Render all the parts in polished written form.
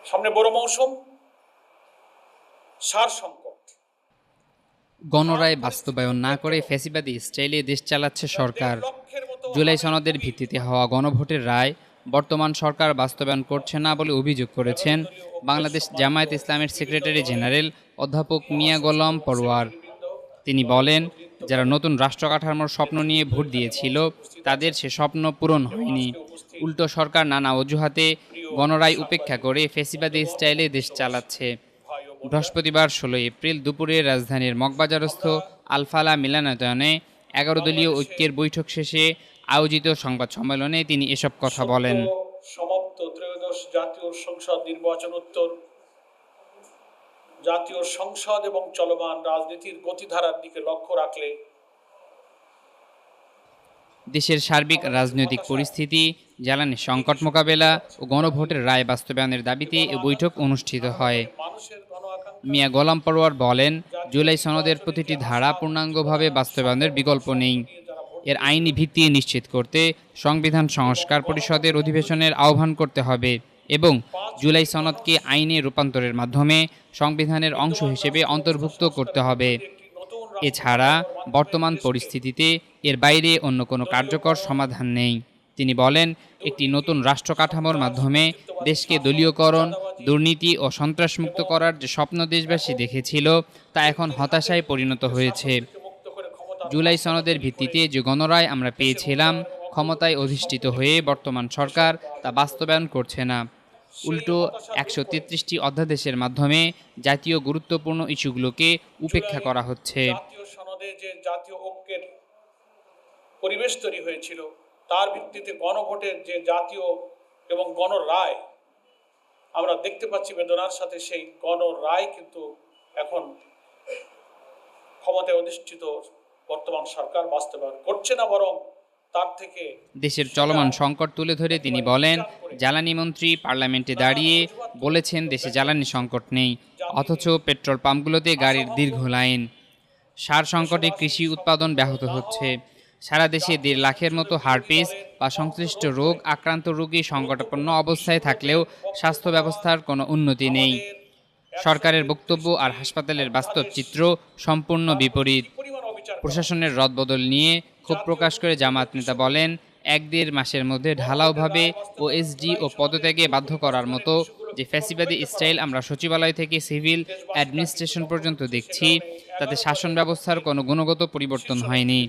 সামনে বড় মৌসুম, সার সংকট। গণরায় বাস্তবায়ন না করে ফ্যাসিবাদী স্টাইলে দেশ চালাচ্ছে সরকার। জুলাই সনদের ভিত্তিতে হওয়া গণভোটের রায় বর্তমান সরকার বাস্তবায়ন করছে না বলে অভিযোগ করেছেন বাংলাদেশ জামায়াত ইসলামের সেক্রেটারি জেনারেল অধ্যাপক মিয়া গোলাম পরোয়ার। তিনি বলেন, যারা নতুন রাষ্ট্র কাঠামোর স্বপ্ন নিয়ে ভোট দিয়েছিল তাদের সে স্বপ্ন পূরণ হয়নি। উল্টো সরকার নানা অজুহাতে গণরায় উপেক্ষা করে ফ্যাসিবাদী স্টাইলে দেশ চালাচ্ছে। বৃহস্পতিবার ১৬ এপ্রিল দুপুরে রাজধানীর মগবাজারস্থ আলফালা মিলনায়তনে ১১ দলীয় ঐক্যের বৈঠক শেষে আয়োজিত সংবাদ সম্মেলনে তিনি এসব কথা বলেন। সমাপ্ত ত্রয়োদশ জাতীয় সংসদ নির্বাচনোত্তর জাতীয় সংসদ এবং চলমান রাজনীতির গতিধারার দিকে লক্ষ্য রাখলে দেশের সার্বিক রাজনৈতিক পরিস্থিতি, জ্বালানি সংকট মোকাবেলা ও গণভোটের রায় বাস্তবায়নের দাবিতে এ বৈঠক অনুষ্ঠিত হয়। মিয়া গোলাম পরোয়ার বলেন, জুলাই সনদের প্রতিটি ধারা পূর্ণাঙ্গভাবে বাস্তবায়নের বিকল্প নেই। এর আইনি ভিত্তি নিশ্চিত করতে সংবিধান সংস্কার পরিষদের অধিবেশনের আহ্বান করতে হবে এবং জুলাই সনদকে আইনে রূপান্তরের মাধ্যমে সংবিধানের অংশ হিসেবে অন্তর্ভুক্ত করতে হবে। এছাড়া বর্তমান পরিস্থিতিতে এর বাইরে অন্য কোনো কার্যকর সমাধান নেই। তিনি বলেন, একটি নতুন রাষ্ট্র কাঠামোর মাধ্যমে দেশকে দলীয়করণ, দুর্নীতি ও সন্ত্রাসমুক্ত করার যে স্বপ্ন দেশবাসী দেখেছিল তা এখন হতাশায় পরিণত হয়েছে। জুলাই সনদের ভিত্তিতে যে গণরায় আমরা পেয়েছিলাম, ক্ষমতায় অধিষ্ঠিত হয়ে বর্তমান সরকার তা বাস্তবায়ন করছে না। উল্টো ১৩৩টি অধ্যাদেশের মাধ্যমে জাতীয় গুরুত্বপূর্ণ ইস্যুগুলোকে উপেক্ষা করা হচ্ছে। জাতীয় সনদে যে জাতীয় ঐক্যের পরিবেশ তৈরি হয়েছিল তার ভিত্তিতে গণভোটের যে জাতীয় এবং গণরায় আমরা দেখতে পাচ্ছি, বেদনার সাথে সেই গণরায় কিন্তু এখন ক্ষমতায় অধিষ্ঠিত বর্তমান সরকার বাস্তবায়ন করছে না, বরং তার থেকে দেশের চলমান সংকট তুলে ধরে তিনি বলেন, জ্বালানি মন্ত্রী পার্লামেন্টে দাঁড়িয়ে বলেছেন দেশে জ্বালানি সংকট নেই, অথচ পেট্রোল পাম্পগুলোতে গাড়ির দীর্ঘ লাইন। সার সংকটে কৃষি উৎপাদন ব্যাহত হচ্ছে। সারা দেশে ১.৫ লাখের মতো হার্পিস বা সংশ্লিষ্ট রোগ আক্রান্ত রোগী সংকটাপন্ন অবস্থায় থাকলেও স্বাস্থ্য ব্যবস্থার কোনো উন্নতি নেই। সরকারের বক্তব্য আর হাসপাতালের বাস্তব চিত্র সম্পূর্ণ বিপরীত। প্রশাসনের রদবদল নিয়ে ক্ষোভ প্রকাশ করে জামায়াত নেতা বলেন, ১-১.৫ মাসের মধ্যে ঢালাওভাবে ওএসডি ও পদত্যাগে বাধ্য করার মতো যে ফ্যাসিবাদী স্টাইল আমরা সচিবালয় থেকে সিভিল অ্যাডমিনিস্ট্রেশন পর্যন্ত দেখছি, তাতে শাসন ব্যবস্থার কোনো গুণগত পরিবর্তন হয়নি।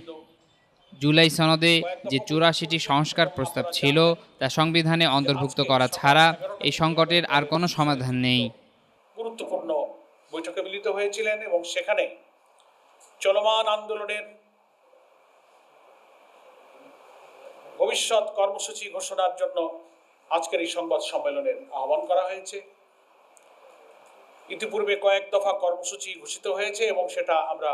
জুলাই সনদে যে ৮৪টি সংস্কার প্রস্তাব ছিল তা সংবিধানে অন্তর্ভুক্ত করা ছাড়া এই সংকটের আর কোনো সমাধান নেই। গুরুত্বপূর্ণ বৈঠকে মিলিত হয়েছিলেন এবং সেখানে চলমান আন্দোলনের ভবিষ্যৎ কর্মসূচি ঘোষণার জন্য আজকের এই সংবাদ সম্মেলনের আহ্বান করা হয়েছে। ইতিপূর্বে কয়েক দফা কর্মসূচি ঘোষিত হয়েছে এবং সেটা আমরা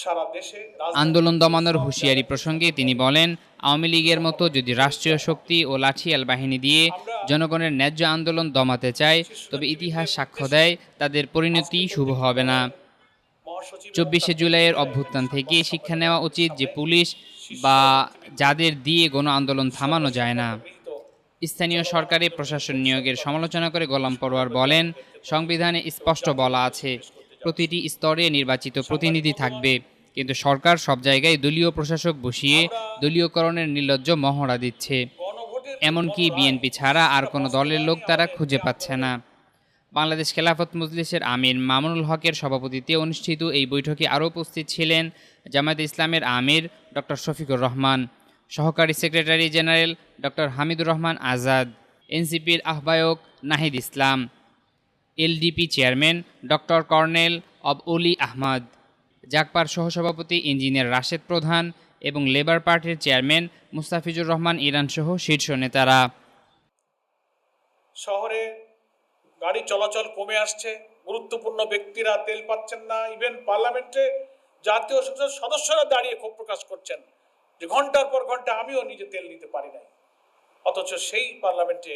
সারা দেশে আন্দোলন দমানোর হুঁশিয়ারি প্রসঙ্গে তিনি বলেন, আওয়ামী লীগের মতো যদি রাষ্ট্রীয় শক্তি ও লাঠিয়াল বাহিনী দিয়ে জনগণের ন্যায্য আন্দোলন দমাতে চায়, তবে ইতিহাস সাক্ষ্য দেয় তাদের পরিণতি শুভ হবে না। ২৪শে জুলাইয়ের অভ্যুত্থান থেকে শিক্ষা নেওয়া উচিত যে পুলিশ বা যাদের দিয়ে গণ আন্দোলন থামানো যায় না। স্থানীয় সরকারি প্রশাসন নিয়োগের সমালোচনা করে গোলাম পরোয়ার বলেন, সংবিধানে স্পষ্ট বলা আছে প্রতিটি স্তরে নির্বাচিত প্রতিনিধি থাকবে, কিন্তু সরকার সব জায়গায় দলীয় প্রশাসক বসিয়ে দলীয়করণের নির্লজ্জ মহড়া দিচ্ছে। এমনকি বিএনপি ছাড়া আর কোনো দলের লোক তারা খুঁজে পাচ্ছে না। বাংলাদেশ খেলাফত মজলিসের আমির মামুনুল হকের সভাপতিত্বে অনুষ্ঠিত এই বৈঠকে আরও উপস্থিত ছিলেন জামায়াতে ইসলামের আমির ডক্টর শফিকুর রহমান, সহকারী secretary general doctor Hamidur Rahman Azad, এনসিপির আহ্বায়ক Nahid Islam, LDP chairman doctor colonel অলি আহমদ, জাগপার সহসভাপতি ইঞ্জিনিয়ার রাশেদ প্রধান এবং লেবার পার্টির চেয়ারম্যান মুস্তাফিজুর রহমান ইরানসহ শীর্ষ নেতারা। শহরে গাড়ি চলাচল কমে আসছে, গুরুত্বপূর্ণ ব্যক্তিরা তেল পাচ্ছেন না। ইভেন পার্লামেন্টে জাতীয় সংসদ সদস্যরা দাঁড়িয়ে ক্ষোভ প্রকাশ করছেন যে ঘন্টার পর ঘন্টা আমিও নিজে তেল নিতে পারি নাই, অথচ সেই পার্লামেন্টে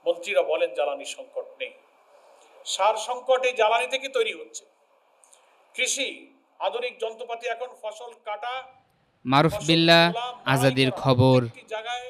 মন্ত্রীরা বলেন জ্বালানি সংকট নেই। সার সংকট এই জ্বালানি থেকে তৈরি হচ্ছে। কৃষি আধুনিক যন্ত্রপাতি এখন ফসল কাটা। মারুফ বিল্লাহ, আজাদির খবর। জায়গায়